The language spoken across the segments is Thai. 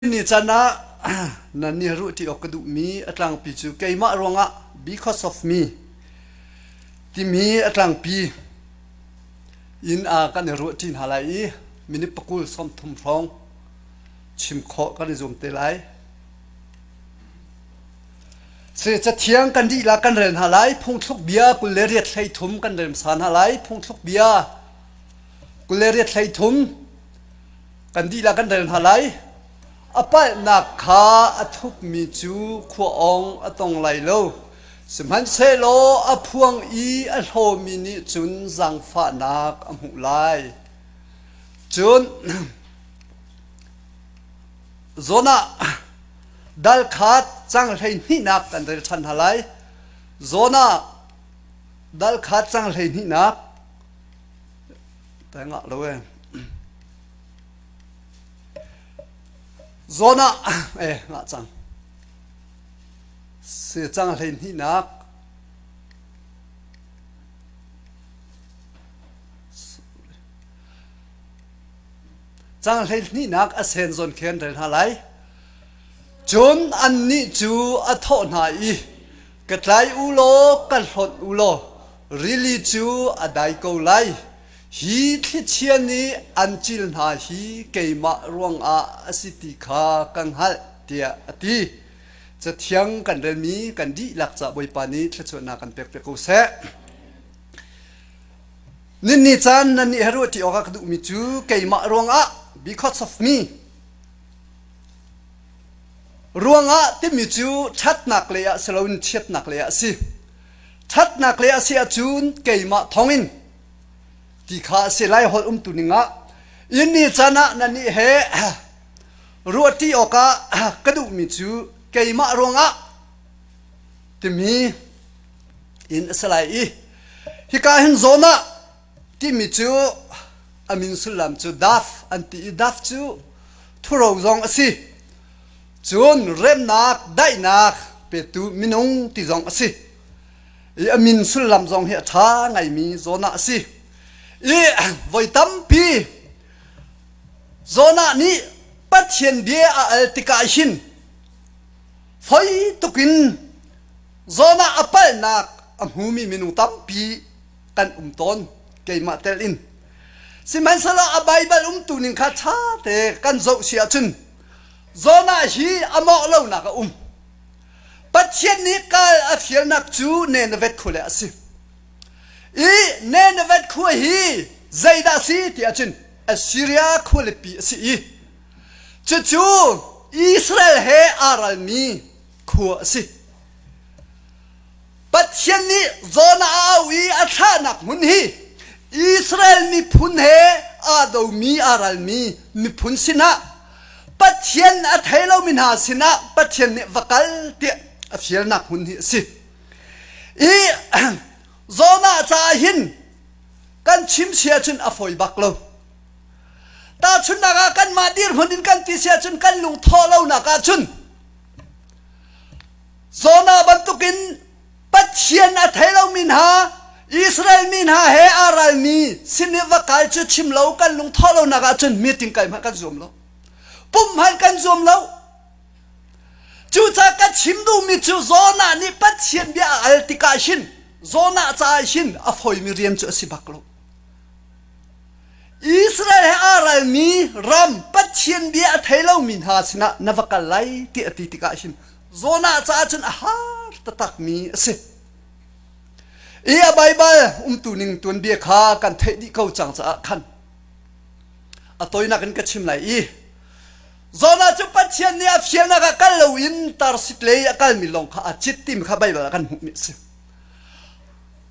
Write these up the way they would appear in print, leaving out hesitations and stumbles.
นี่จันนะนั่นนี่รู้ที่ออกกระดูมีอัตลังปีจูเกมาร้องอ่ะ because of me ที่มีอัตลังปีอินกันรู้ที่หาไรมินิปกุลสมทุมฟองชิมขอกันจมเตลัยเสียจะเทียงกันดีละกันเรียนหาไรพงทุกเบียกุเลเรียดไททุมกันเรียนสารหาไรพงทุกเบียกุเลเรียดไททุมกันดีละกันเรียนหาไรอภัยนักขาทุกมีจูขวองตรงไหลโลสมันเซโลอพวงอีโฮมินิจุนจังฟ้านักหุไลจุนโซน่าดัลขาดจังเลยนี่นักกันเดินชันหาไลโซน่าดัลขาดจังเลยนี่นักแต่งะเลยโซน่างะจังเสียจังเลยนี่นักจังเลยนี่นักอาเซนซอนเคนเดินหาไลจนอันนี้จูอัทอนหายกระไลอุโลกันหดอุโลริลิจูอได้กูไลฮีที่เชียนี้อันจิลหาฮีเกมาร่วงอาสิติคากังหัลเตียตีจะเทียงกันเรื่องนี้กันดีหลักจะบอยปานี้ที่ชวนนากันเปียกเปียกกูเสนี่จันนั่นนี่ฮารุที่ออกกระดูมิจูเกมาร่วงbecause of me Ruangah ti mi chu that nak le ya selawin chet nak le ya si that nak le ya si achun keima thongin ti kha se lai hol tuninga inni chana nani he ruati oka kadu mi chu keima ruangah ti mi in salai hi ka hin zona ti mi chu amin sulam chu daf anti daf chu thuro zong asi chuan rem nak dai nak pe tu minung ti zong asi i amin sulam zong he tha ngai mi zona asi i voi tam pi zona ni pathian dia a altika hin foi tukin zona apal nak amhumi minung tam pi kan ton keima tel in siman sala a bible tunin kha tha te kan zo sia chun zona hi amo lo na ka pathian ni kal a fiel nak chu ne na vet khule asi i ne na vet khu hi zaida si ti achin assyria khule pi asi i chu israel he aral mi khu asi pathian ni zona awi atha nak mun hi israel mi phun he ado mi aral mi phun sina pathian a thailo min ha sina pathian ne vakal te a fiel nak hun hi si i zona cha hin kan chim sia chun a foi baklo ta chun naga kan ma dir hunin kan ti sia chun kan lung tholo na ka chun zona bantukin pathian a thailo min ha israel min ha he aral mi sine vakal chu chim lo kan lung tholo na ka chun meeting kai ma kan zoom lo pum han kan zoom lo chu cha ka chim du mi chu zona ni pathian bia altika shin zona cha shin a foi mi riam chu sibak lo israel aral mi ram pathian bia thailo min ha sina navakal lai ti atitika shin zona cha chun a har tatak mi ase e a bible tuning tun bia kha kan thei di ko chang cha khan a toina kan ka chim lai zona chu pathian ni a fiel na ka kal lo in tar sitle ya kal mi long kha chit tim kha bible kan hu mi se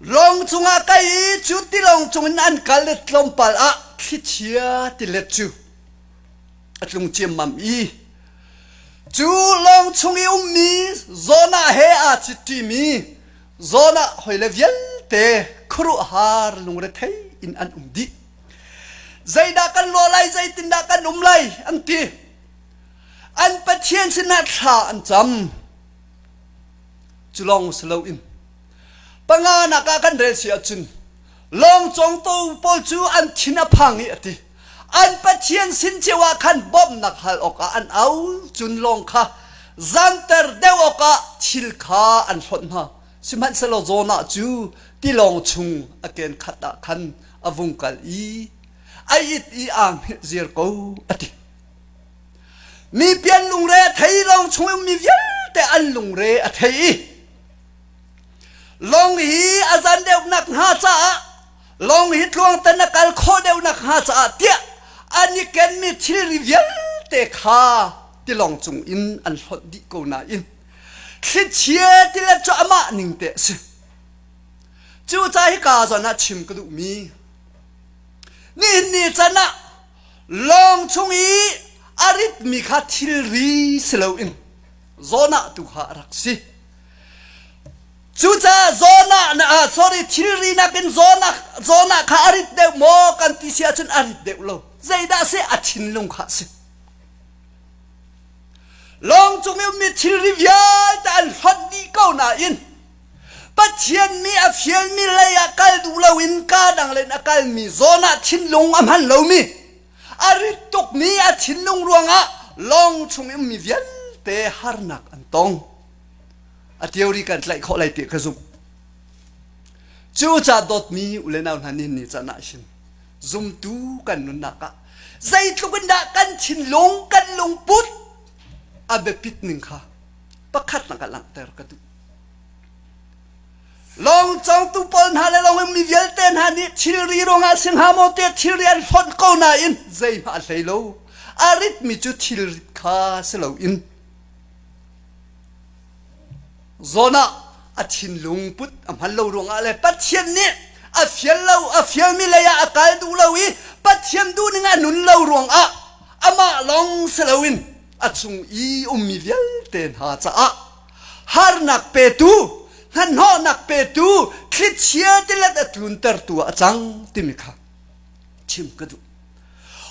long chunga kai chu ti long chung an kal le tlom pal a khichia ti le chu atlung chem mam i chu long chung i mi zona he a chit ti mi zona hoile vial te khru har lung re thei in an di zaida kan lo lai zai tin da kan lai an ti an pathian sina tha an cham chulong slow in panga na ka kan rel sia chun long chong to pol chu an thina phangi ati อันปะเทียนสินเจว่าขันบอมนักฮัลออกอันเอาจุนลงค่ะจันเตอร์เดวออกทิลค่ะอันฝนมาสิมันสโลโจนาจูที่ลงชุงอาเกนขัดขันอวุงกัลอีไออิดอีอ่างเจียร์กูอติมีเปลี่ยนลุงเร่ไทยลงชุงมีเยอะแต่อันลุงเร่ไทยลงฮีอาจารย์เดวนักหาจ้าลงฮิตลวงแต่นักการโคเดวนักหาจ้าเตี้ยอันนี้เกนมีทิริเวลเตขาที่ลงจุงอินอันหดดิโกนาอินคิดเชียที่ละจ้ามาหนึ่งเตะสิจู่ใจกาจนะชิมกระดูมีนี่จะนะลงจุงอีอาริตมีขาทิริสลาอินโซนะตุขารักสิจู่จะโซนะนะsorry ทิรินักอินโซนะขาอาริตเดวโมกันที่เสียจนอาริตเดวโลใจได้เสียอาทินลงขาสิลองจงมีทิริวาแต่อันฮัดดีเก้าหน้าอินปัจเจียนมีอภิยนมีเลยอาการดูเลวินกาดังเลยอาการมีโซนาทินลงอำหันเลวมีอาริตุกมีอาทินลงรวงอ่ะลองจงมีเวียนเตะฮาร์นักอันตองอาเทียวรีกันไล่ขอไล่เตะกระซุบจู่จะดดมีอุเลนเอาหนินนี่จะน่าชินซุมตูกันนุนนักะใจตุกันดักกันชินลงกันลงปุดอาเบปิดหนึ่งค่ะประคัดนักลังเตอร์กระดูลองจองตุปนหาเลยลองมีเวลเตนหานี่ทิริรงอาสิงหาโมเตทิริอันฟอนโกนาอินใจมาเลยโลอาริตมีจุดทิริค่ะสลาอินโซนาอาทินลุงปุดอำฮัลโลรงอาเลยปัจเจียนนี่อาเฟียนเลาอาเฟียนมีเลยอาการดูเลวีปัจเจียนดูนึงอานุนเลารวงอามาลองสลาอินอาจุงอีมีเวลเตนหาจ้าฮาร์นักเปตูฮันฮอนักเปตูคลิดเชียติละตุนเตอร์ตัวจังติมิค่ะชิมกระดู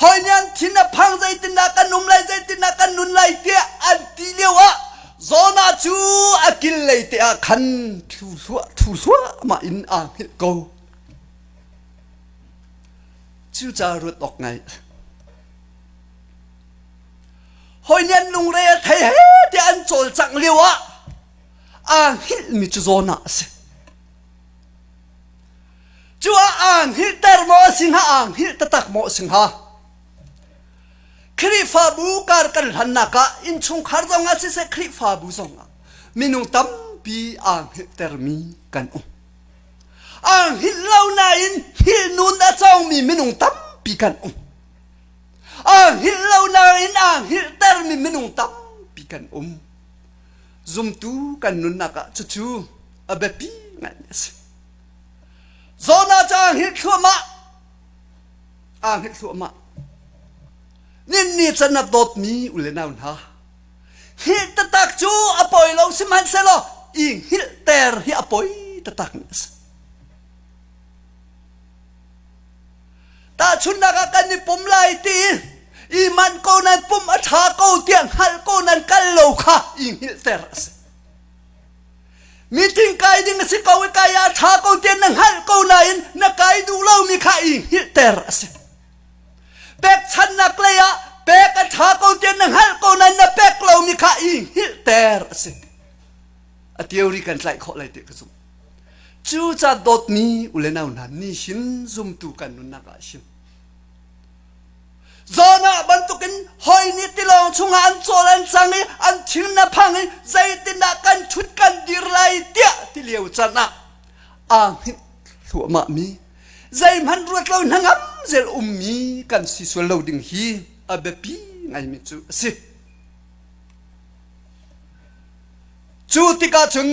หอยยันทินาพังใจตินากันนุ่มไหลใจตินากันนุ่นไหลเตะอันตีเลียวโซนาจูอากิลไหลเตะขันทูสัวมาอินอ่างฮิตโกจู่จะรถออกไงหอยยันลุงเรียไทยเดียนโจลจังเลียวอ่างฮิตมิจูโซนาสิจู่อ่างฮิตเตอร์โมสิงหาอ่างฮิตตะตักโมสิงหาคริฟาบูการกันหันนักอินชุงขารจงอาศิเสคริฟาบูจงมินุงตั้มปีอ่างฮิตเตอร์มีกันอ่างฮิตเล่านาอินฮิตนุนอาจงมีมินุงตั้มปีกันอ่างฮิตเล่านาอินอ่างฮิตเตอร์มีมินุงตั้มปีกันซุมตูกันนุนนักจู่ๆอาเบปีงั้นสิโซนาจางฮิตขัวมาอ่างฮิตขัวมานี่จะนับดดมีอุเลนาวนะฮิตตักจูอปอยเราสิมันเสลออิงฮิตเตอร์ฮิอปอยตักนี่สิตาชุนนักกันนี่ปุ่มไล่ตีอีมันโกนันปุ่มอัฐาโกเตียงฮัลโกนันกันโลค่ะอิงฮิตเตอร์สิมีทิ้งกายดิ้งสิกเอาไว้กายอัฐาโกเตียงนังฮัลโกนันนักกายดูเล่ามีค่ะอิงฮิตเตอร์สิเป็กฉันนักเลยเป็กอัฐาโกเตียนนังฮัลโกนันนับเป็กเรามีข้าอิงฮิตเตอร์สิอธิวริกันไล่ขอไล่เด็กกระซุมจู่จะดดมีอุเลนาวนันนี่ชินซุมตูกันนุนนักชินโซนาบันตุกินหอยนิติลองชุงอันโซลันสังนี้อันชินนับพังนี้ใจตินักกันชุดกันดีไรเตี้ยที่เลี้ยวจันนะอ่างฮิตหัวมามีใจมันรวดเราหนังเจลมีกันสิสวลเราดึงฮีอาเบปีไงมิจูสิจูติกาจุน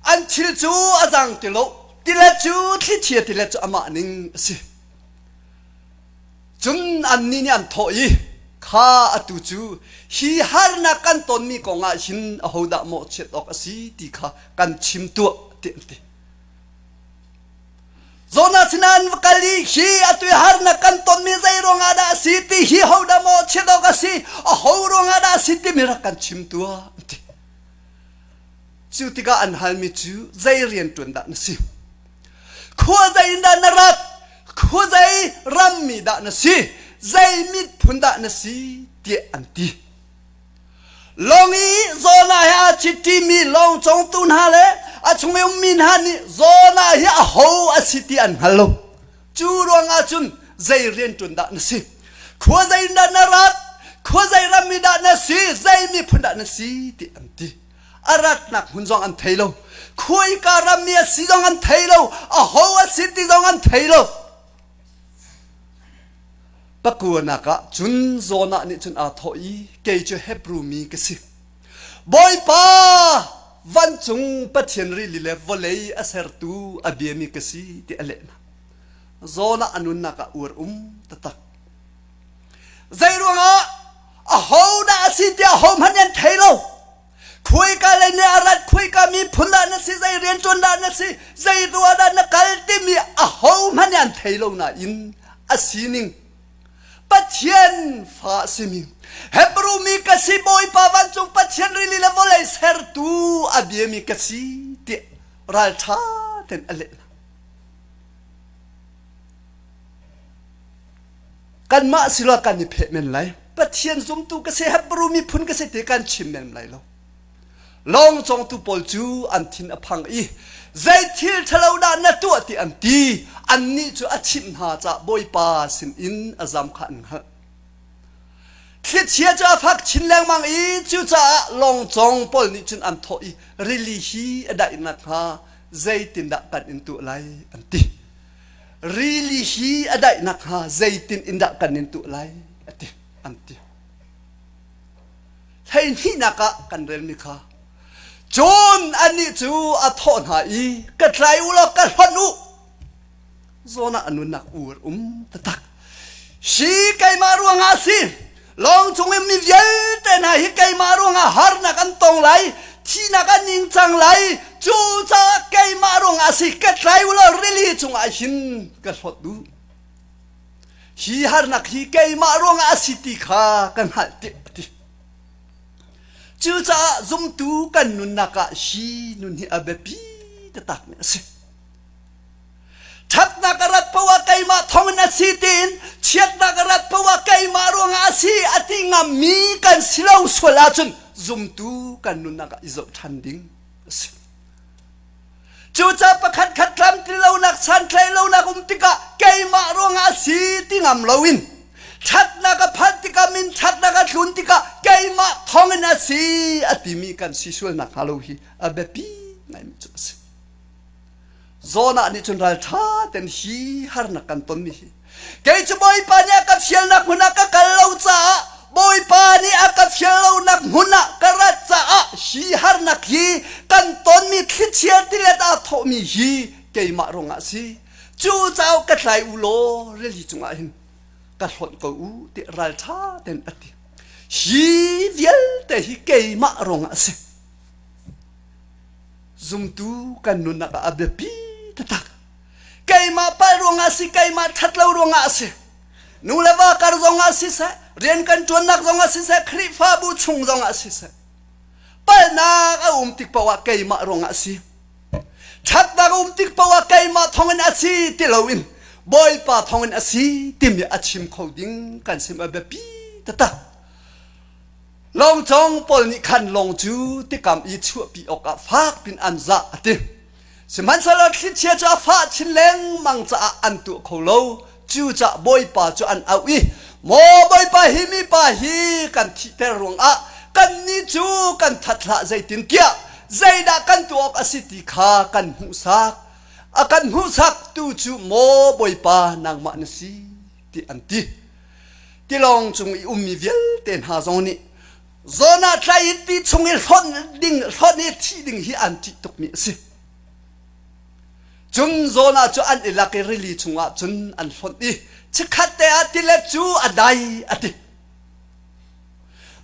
อันทิลจูอาจังติโลติเลจูที่เทียติเลจูอามานิงสิจุนอันนี้เนี่ยอันโถยข้าอตุจูฮีฮาร์นักกันตอนมีกงอาหินอาหูดะโมเชตออกสิติข้ากันชิมตัวเต็มเต็มโซนาสินันวกาลีฮีอตุยฮาร์นักกันตอนมีใจรองอาดาสิติฮีหูดะโมเชตออกสิอาหูรองอาดาสิติมีรักกันชิมตัวจู่ติกาอันฮัลมิจูใจเรียนตัวนดานสิขัวใจอินดานรัก khu dây ram mi đã na si dây mít phun đã na si tiệt anh ti long ý JONAH ha chiti mi long trong tun ha le a chung em min ha ni JONAH ha ho a city an hello chu Ruangah chun dây riêng chun đã na si khu dây đã na rat khu dây ram mi đã na si dây mi phun đã na si tiệt anh ti arat nak hun jong an thei lo khui ka ram mi si jong an thei lo a ho a city jong an thei lo pakua naka chun JONAH ni chun a thoi ke chu Hebrew mi ke si boy pa van chung pathian ri li le volei a ser tu a bia mi ke si ti ale na JONAH anun naka ur tatak zai Ruangah a ho da si ti a hom han yan thei lo khui ka le ne arat khui ka mi phunda na si zai rian chon da na si zai ruwa da na kal ti mi a ho man yan thei lo na in a sining pathian fa simi Hebrew mi ka si boy pa van chung pathian ri li le volei ser tu a bia mi ka si ti ral tha ten ale kan ma sila kan ni phe men lai pathian zum tu ka se Hebrew mi phun ka se te kan chim men lai lo long chong tu pol chu an thin a phang i zai thil thalo da na tu ti an ti an ni chu a chim ha cha boy pa sin in azam khan ha thli chia cha phak chin lang mang i chu cha long chong pol ni chun an tho i really hi ada in ha zai tin da kan in tu lai an ti really hi ada in ha zai tin in da kan in tu lai ati an ti hai ni naka kan rel mi kha John ani chu a thon ha i ka trai u lo ka hon u JONAH anun nak ur tatak shi Keimah Ruangah si long chung em mi vial te na hi Keimah Ruangah har na kan tong lai thi na kan ning chang lai chu cha Keimah Ruangah si ka trai u lo really chung a hin ka hot du hi har nak hi Keimah Ruangah si ti kha kan hal ti chu cha zum tu kan nun naka shi nun hi abepi tatak me se chat nakarat pawa Keimah thong na sitin chiat nakarat pawa Keimah Ruangah si ati ngami kan silau sola chun zum tu kan nun naka izo thanding se chu cha pakhat khat klam ti lo nak san thlai lo nak tika Keimah Ruangah si ti ngam lowin chat naga phatika min chat naga thuntika Keimah thong na si atimi kan sisul nak halo hi abepi ngai mi chu se JONAH ni chun ral tha ten hi har na kan ton mi hi ke chu boy pa nya ka fiel nak huna ka kallo cha boy pa ni aka fiel lo nak huna karat cha hi har nak hi kan ton mi thli chia ti le ta tho mi hi Keimah Ruangah si chu chao ka thlai u lo reli chunga hin ka hon ko u ti ral tha ten ati hi vial te hi Keimah Ruangah se zum tu kan nun na ka abepi tatak Keimah pa Ruangah si Keimah thatlo Ruangah se nu lewa kar Ruangah si se rian kan chon nak Ruangah si se khri fa bu chung Ruangah si se pa na ka tik pawa Keimah Ruangah si that na ka tik pawa Keimah thongen asi ti lowin boy pa thongen asi tim ya achim khoding kan sim abepi tata long chong pol ni khan long chu ti kam i chu pi oka phak pin anza ati siman sala khit chia cha fa chin leng mang cha an tu kholo chu cha boy pa chu an au i mo boy pa hi mi pa hi kan thi ter rong a kan ni chu kan thatla zai tin kia zai da kan tu ok asiti kha kan hu sak akan hu sak tu chu mo boy pa nang ma na si ti anti ti long chung i mi vial ten ha zong ni JONAH trai ti chung i hon ni thi ding hi anti tok mi si chun JONAH chu an ilaki rili chunga chun an hon i chikhate ati le chu adai ati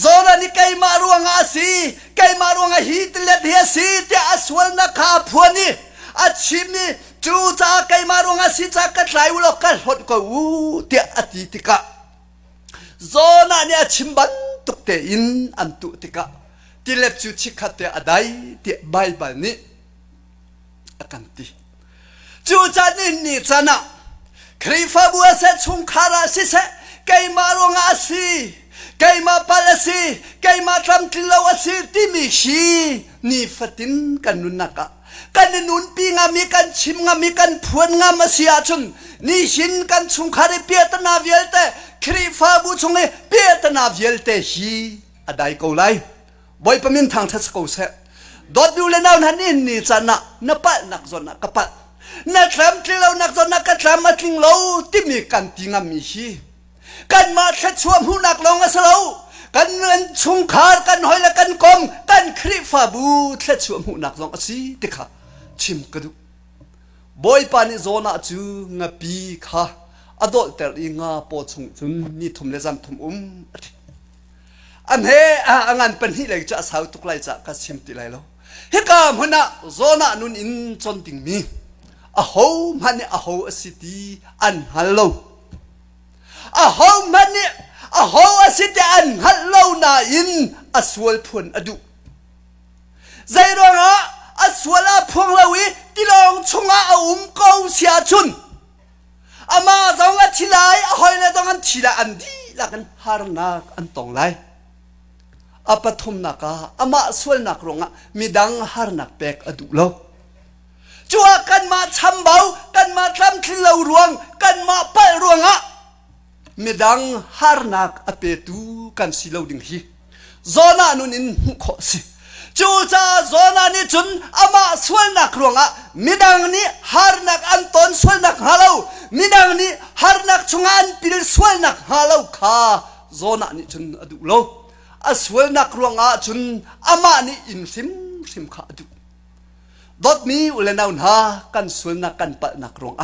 JONAH ni Keimah Ruangah si Keimah Ruangah hi ti le hi si ti aswal na kha phuani achimi chu cha Keimah Ruangah si cha ka thlai u lo ka hot ko u ti ati tika JONAH ni achimban tukte in antu tika tilep chu chikhate adai ti Bible ni akanti chu cha ni chana ครีฟาบัวเซชุงคาราสิเซไกมาโรงอาซีไกมาปาลซีไกมาทำทิลาวซีที่มีชีนี่ฟัตินกันนุนนักกันนุนปีงามีกันชิมงามีกันพวนงามาเสียชุนนี่ชินกันชุงคาริเปียตนาเวลเตครีฟาบุชงเอเปียตนาเวลเตฮีอได้กูไลบอยปมินทางทัศกูเซดอดดูเลนาวนันอินนี่จันนะนปะนักจนนักกะปะนักทำที่เรานักจนนักกะทำมาทิ้งเราที่มีกันติงามีฮีกันมาเช็ดช่วมหูนักลงอาสเรากันเงินชุงคาร์กันหอยและกันกงกันครีฟาบูเช็ดช่วมหูนักลงอาศีติค่ะชิมกระดูบอยปานิโซนาจูงาปีค่ะอดอลเตอร์อิงาปอชุงจุนนี่ทุมเลจันทุมอันเฮอังอันเป็นที่เลยจะสาวตุกไลจะกัชิมติไลโลเฮกามหัวหน้าโซนานุนอินจนติงมีอะโฮมันเนี่ยอะโฮอสิตีอันฮัลโหลอะโฮมันเนี่ยอะโฮอสิตีอันฮัลโหลนาอินอสวลพวนอดุใจร้องอสวลาพวงลาวีที่ลองชงอาอุ้มเกาเสียชุนอามาจงอันทีไรหอยเลยจงอันทีไรอันดีละกันฮาร์นักอันตองไลอาปฐุมนักอามาสวลนักรงมีดังฮาร์นักเป็กอดุโลจัวกันมาทำเบากันมาทำที่เรารวงกันมาเปิดรวงมีดังฮาร์นักอเปตูกันสิเราดิ่งฮีโซนานุนินหุขสิจูจ้าโซนานี่จุนอามาสวลนักรวงมีดังนี้ฮาร์นักอันตอนสวลนักฮาเรามีดังนี้ฮาร์นักชงอันปิลสวลนักฮาเราข้าโซนานี่จุนอดุโลอสวลนักรวงจุนอามานี่อินซิมข้าอดุดอดมีอุเลนาวนากันสวลนักกันปะนักรวง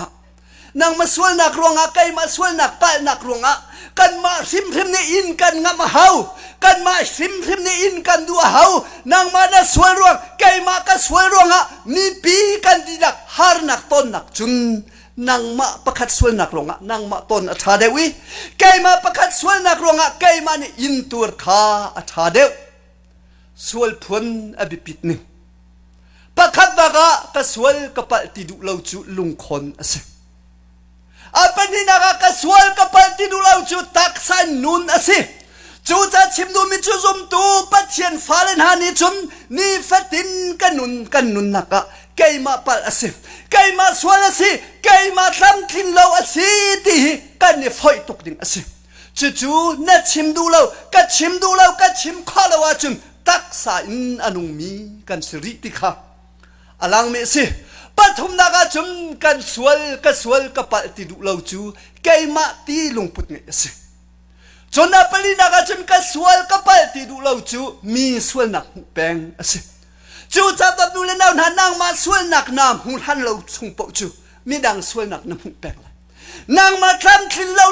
นางมาสวลนักรวงไกมาสวลนักปะนักรวงกันมาซิมนี่อินกันงามเฮากันมาซิมนี่อินกันดูเฮานางมานะสวลรวงไกมาก็สวลรวงมีปีกันดีนักฮาร์นักต้นนักจุนนางมาประคัดสวลนักรวงนางมาต้นอัฐาเดวิไกมาประคัดสวลนักรวงไกมานี่อินตัวข้าอัฐาเดวสวลพวนอบิปิดนึงประคัดบากะก็สวลกระปัลติดุเราจุลุงคนเสอาเป็นที่นักก็สวลกระปัลติดุเราจุตักสันนุนเสจูจะชิมดูมิจูซุมตูปัจเจียนฟาเลนฮานิจุนนี่ฟัดดินกันนุนนักไกมาปัลเสไกมาสวลเสไกมาทำทิ้งเราเสตีกันนี่ฝอยตกดิ่งเสจู่นัดชิมดูเราก็ชิมดูเราก็ชิมข้าเราจุนตักสันอนุมีกันสิริติค่ะอลังเมสิปฐุมนักจุนกันสวลกปัลติดุเราจูไกมาตีลงพุทธเงสิจนนับลีนักจุนกันสวลกปัลติดุเราจูมีสวลนักแปงสิจูจับตัดดูเลนเอาหนางมาสวลนักน้ำหุ่นหันเราชงปจูมีดังสวลนักน้ำแปงนางมาทำทิ้งเรา